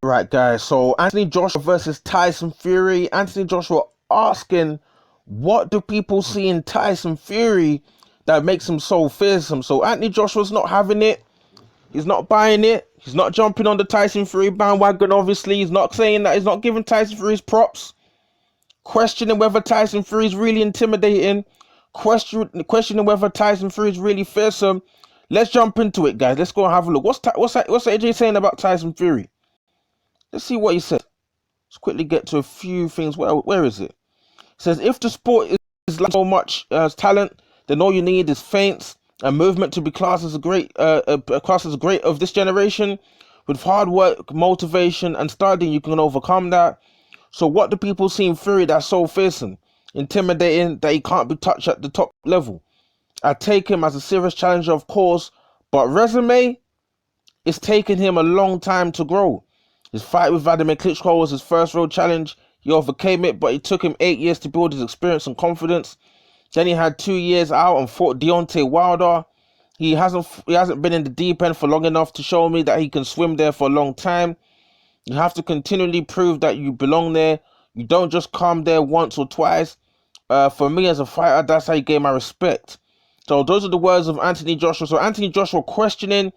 Right, guys. So Anthony Joshua versus Tyson Fury. Anthony Joshua asking, what do people see in Tyson Fury that makes him so fearsome? So Anthony Joshua's not having it. He's not buying it. He's not jumping on the Tyson Fury bandwagon, obviously. He's not saying that. He's not giving Tyson Fury his props. Questioning whether Tyson Fury is really intimidating. Questioning whether Tyson Fury is really fearsome. Let's jump into it, guys. Let's go and have a look. What's AJ saying about Tyson Fury? Let's see what he said. Let's quickly get to a few things. Where is it? It says, if the sport is like so much talent, then all you need is feints and movement to be classed as a great of this generation. With hard work, motivation, and studying, you can overcome that. So what do people see in Fury that's so fearsome, intimidating, that he can't be touched at the top level? I take him as a serious challenger, of course, but resume, it's taken him a long time to grow. His fight with Vladimir Klitschko was his first real challenge. He overcame it, but it took him 8 years to build his experience and confidence. Then he had 2 years out and fought Deontay Wilder. He hasn't been in the deep end for long enough to show me that he can swim there for a long time. You have to continually prove that you belong there. You don't just come there once or twice. For me as a fighter, that's how you gain my respect. So those are the words of Anthony Joshua. So Anthony Joshua questioning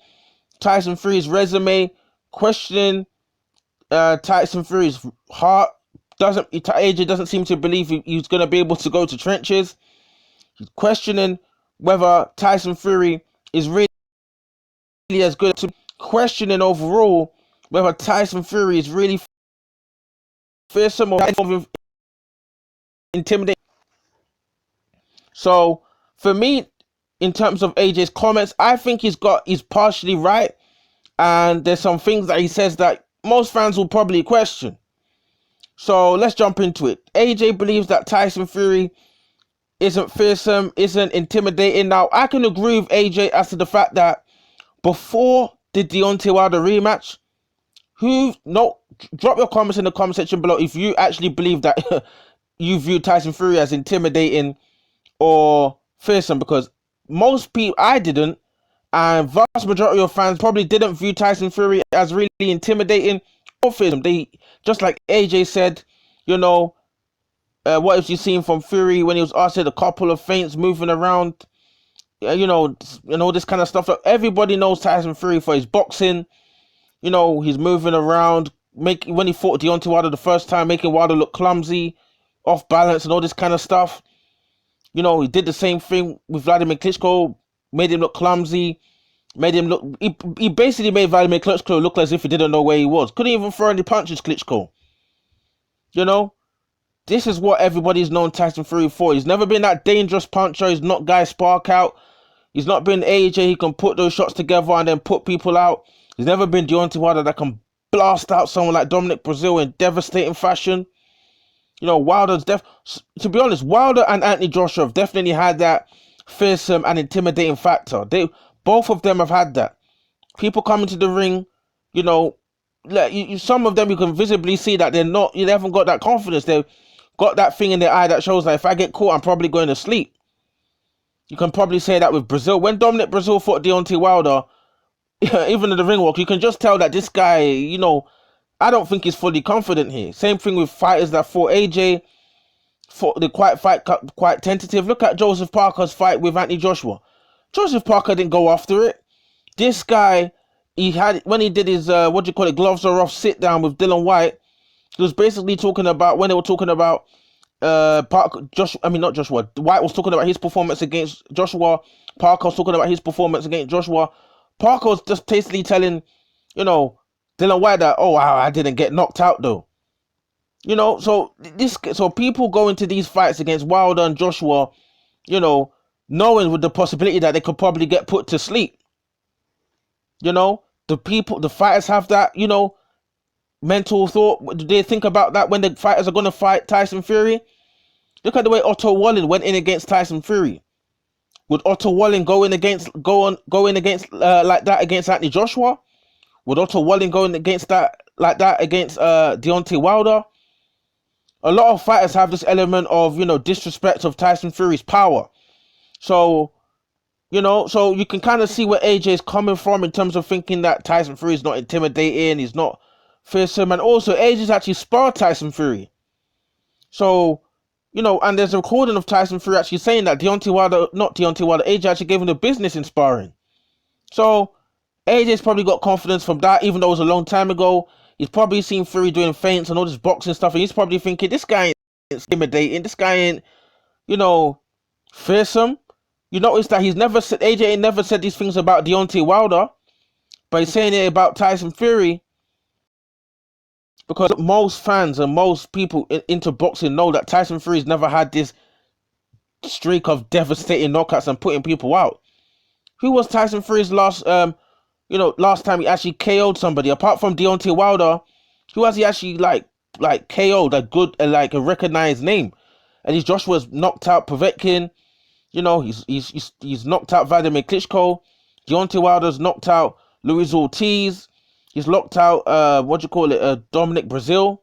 Tyson Fury's resume, questioning Tyson Fury's heart. AJ doesn't seem to believe he's going to be able to go to trenches. He's questioning whether Tyson Fury is really as good. Questioning overall whether Tyson Fury is really fearsome or intimidating. So for me, in terms of AJ's comments, I think he's partially right, and there's some things that he says that most fans will probably question. So let's jump into it. AJ believes that Tyson Fury isn't fearsome, isn't intimidating. Now, I can agree with AJ as to the fact that before the Deontay Wilder rematch, drop your comments in the comment section below if you actually believe that you view Tyson Fury as intimidating or fearsome, because most people, I didn't, and vast majority of fans probably didn't view Tyson Fury as really intimidating or fearsome. They, just like AJ said, what have you seen from Fury when he was asked a couple of feints, moving around, and all this kind of stuff. Everybody knows Tyson Fury for his boxing. He's moving around, when he fought Deontay Wilder the first time, making Wilder look clumsy, off balance, and all this kind of stuff. He did the same thing with Vladimir Klitschko, made him look clumsy, he basically made Vladimir Klitschko look as if he didn't know where he was. Couldn't even throw any punches, Klitschko. This is what everybody's known Tyson Fury for. He's never been that dangerous puncher. He's not guy spark out. He's not been AJ. He can put those shots together and then put people out. He's never been Deontay Wilder that can blast out someone like Dominic Breazeale in devastating fashion. Wilder's to be honest, Wilder and Anthony Joshua have definitely had that fearsome and intimidating factor. Both of them have had that. People come into the ring, some of them you can visibly see that they haven't got that confidence. They've got that thing in their eye that shows that if I get caught, I'm probably going to sleep. You can probably say that with Breazeale. When Dominic Breazeale fought Deontay Wilder, even in the ring walk, you can just tell that this guy, I don't think he's fully confident here. Same thing with fighters that fought AJ. They quite tentative. Look at Joseph Parker's fight with Anthony Joshua. Joseph Parker didn't go after it. This guy, when he did his gloves are off sit down with Dylan White, he was basically talking about, when they were talking about White was talking about his performance against Joshua. Parker was talking about his performance against Joshua. Parker was just tastefully telling, Dylan White that, I didn't get knocked out though. So people go into these fights against Wilder and Joshua, knowing with the possibility that they could probably get put to sleep. The fighters have that, mental thought. Do they think about that when the fighters are going to fight Tyson Fury? Look at the way Otto Wallin went in against Tyson Fury. Would Otto Wallin go in against like that against Anthony Joshua? Would Otto Wallin go in against that like that against Deontay Wilder? A lot of fighters have this element of, disrespect of Tyson Fury's power. So, so you can kind of see where AJ is coming from in terms of thinking that Tyson Fury is not intimidating, he's not fearsome, and also AJ's actually sparred Tyson Fury. So, and there's a recording of Tyson Fury actually saying that AJ actually gave him the business in sparring. So, AJ's probably got confidence from that, even though it was a long time ago. He's probably seen Fury doing feints and all this boxing stuff, and he's probably thinking, this guy ain't intimidating, this guy ain't, fearsome. You notice that AJ ain't never said these things about Deontay Wilder, but he's saying it about Tyson Fury, because most fans and most people into boxing know that Tyson Fury's never had this streak of devastating knockouts and putting people out. Who was Tyson Fury's last time he actually KO'd somebody, apart from Deontay Wilder? Who has he actually like KO'd a good a recognized name? And he's Joshua's knocked out Povetkin. He's knocked out Vladimir Klitschko. Deontay Wilder's knocked out Luis Ortiz. He's knocked out Dominic Brazil.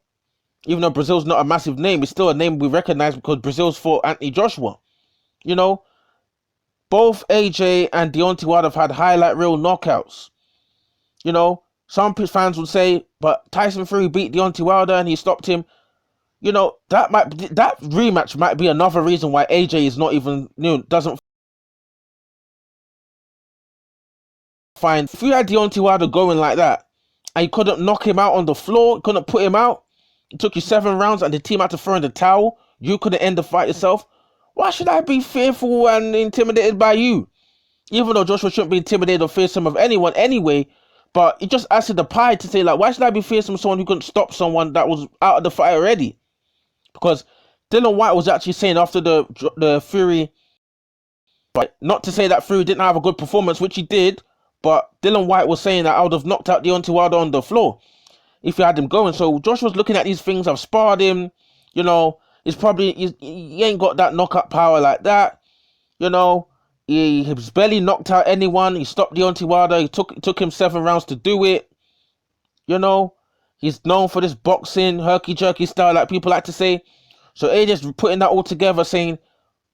Even though Brazil's not a massive name, it's still a name we recognize because Brazil's fought Anthony Joshua. Both AJ and Deontay Wilder have had highlight reel knockouts. Some fans would say, but Tyson Fury beat Deontay Wilder and he stopped him. That rematch might be another reason why AJ is not even, doesn't find. If you had Deontay Wilder going like that, and you couldn't knock him out on the floor, couldn't put him out, it took you 7 rounds and the team had to throw in the towel, you couldn't end the fight yourself, why should I be fearful and intimidated by you? Even though Joshua shouldn't be intimidated or fearsome of anyone anyway, but it just adds to the pie to say, like, why should I be fearsome of someone who couldn't stop someone that was out of the fight already? Because Dylan White was actually saying after the Fury, but not to say that Fury didn't have a good performance, which he did, but Dylan White was saying that I would have knocked out Deontay Wilder on the floor if you had him going. So Josh was looking at these things. I've sparred him, he ain't got that knockout power like that, He's barely knocked out anyone. He stopped Deontay Wilder. It took him 7 rounds to do it. He's known for this boxing, herky-jerky style, like people like to say. So AJ's putting that all together, saying,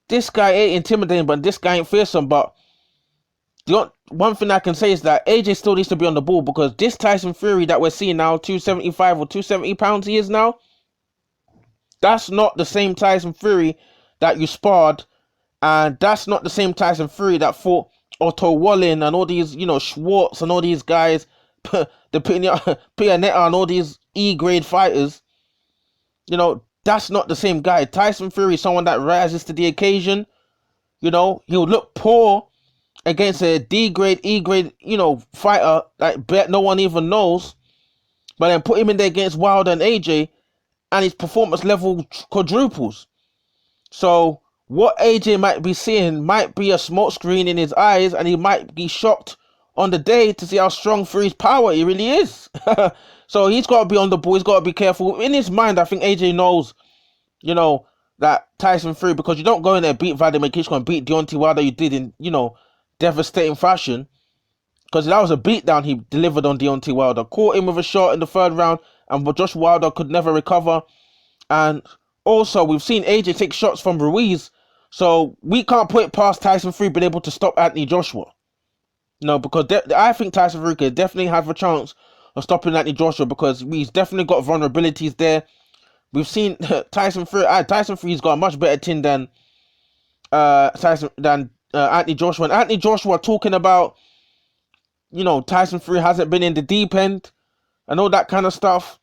this guy ain't intimidating, but this guy ain't fearsome. But one thing I can say is that AJ still needs to be on the ball, because this Tyson Fury that we're seeing now, 275 or 270 pounds he is now, that's not the same Tyson Fury that you sparred. And that's not the same Tyson Fury that fought Otto Wallin and all these, Schwartz and all these guys, the Pianetta and all these E-grade fighters. That's not the same guy. Tyson Fury is someone that rises to the occasion. He'll look poor against a D-grade, E-grade, fighter that no one even knows. But then put him in there against Wilder and AJ, and his performance level quadruples. So what AJ might be seeing might be a smoke screen in his eyes, and he might be shocked on the day to see how strong Fury's power he really is. So he's got to be on the ball. He's got to be careful. In his mind, I think AJ knows, that Tyson Fury, because you don't go in there, beat Vladimir Klitschko and beat Deontay Wilder, you did in, devastating fashion. Because that was a beatdown he delivered on Deontay Wilder. Caught him with a shot in the 3rd round, and Josh Wilder could never recover. And also, we've seen AJ take shots from Ruiz. So we can't put it past Tyson Fury being able to stop Anthony Joshua. Because I think Tyson Fury could definitely have a chance of stopping Anthony Joshua, because he's definitely got vulnerabilities there. We've seen Tyson Fury's got a much better chin than Anthony Joshua. And Anthony Joshua talking about, Tyson Fury hasn't been in the deep end and all that kind of stuff.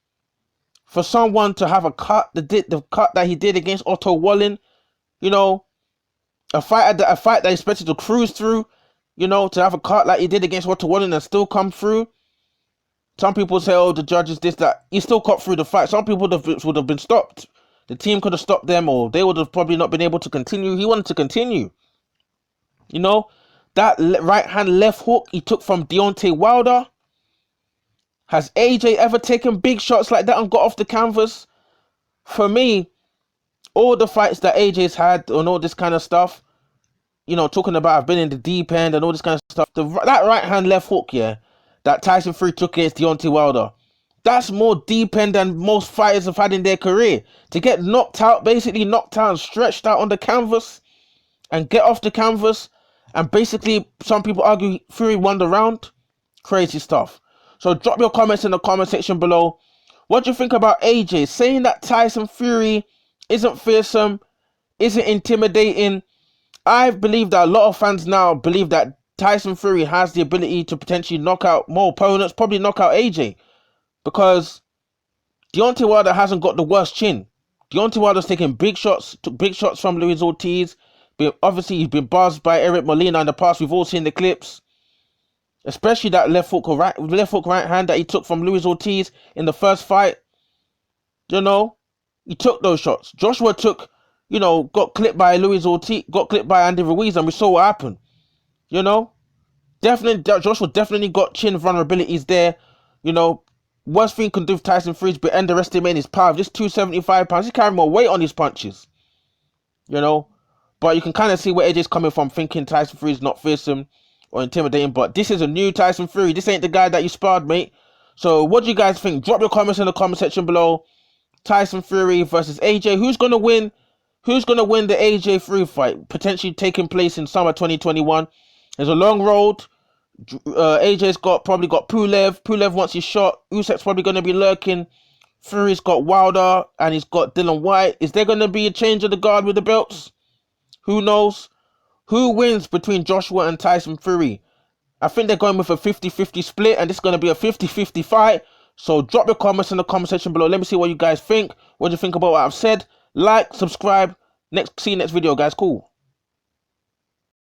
For someone to have a cut, the cut that he did against Otto Wallin, a fight that he expected to cruise through, to have a cut like he did against Otto Wallin and still come through. Some people say, oh, the judges this, that. He still cut through the fight. Some people would have been stopped. The team could have stopped them, or they would have probably not been able to continue. He wanted to continue. That right hand left hook he took from Deontay Wilder. Has AJ ever taken big shots like that and got off the canvas? For me, all the fights that AJ's had and all this kind of stuff, talking about I've been in the deep end and all this kind of stuff, that right hand left hook, that Tyson Fury took against Deontay Wilder, that's more deep end than most fighters have had in their career. To get basically knocked out and stretched out on the canvas and get off the canvas, and basically some people argue Fury won the round. Crazy stuff. So drop your comments in the comment section below. What do you think about AJ saying that Tyson Fury isn't fearsome, isn't intimidating? I believe that a lot of fans now believe that Tyson Fury has the ability to potentially knock out more opponents, probably knock out AJ, because Deontay Wilder hasn't got the worst chin. Deontay Wilder's taking took big shots from Luis Ortiz. But obviously, he's been buzzed by Eric Molina in the past. We've all seen the clips, especially that left hook right hand that he took from Luis Ortiz in the first fight. You know, he took those shots. Joshua took, got clipped by Luis Ortiz, got clipped by Andy Ruiz, and we saw what happened. You know, definitely, Joshua definitely got chin vulnerabilities there. Worst thing can do with Tyson Fury is be underestimating his power. This 275 pounds, he's carrying more weight on his punches. But you can kind of see where AJ's coming from, thinking Tyson Fury is not fearsome or intimidating. But this is a new Tyson Fury. This ain't the guy that you sparred, mate. So what do you guys think? Drop your comments in the comment section below. Tyson Fury versus AJ. Who's gonna win? Who's gonna win the AJ Fury fight? Potentially taking place in summer 2021. There's a long road. AJ's probably got Pulev. Pulev wants his shot. Usyk's probably gonna be lurking. Fury's got Wilder and he's got Dylan White. Is there gonna be a change of the guard with the belts? Who knows? Who wins between Joshua and Tyson Fury? I think they're going with a 50-50 split, and this is going to be a 50-50 fight. So drop your comments in the comment section below. Let me see what you guys think. What do you think about what I've said? Like, subscribe. See you next video, guys. Cool.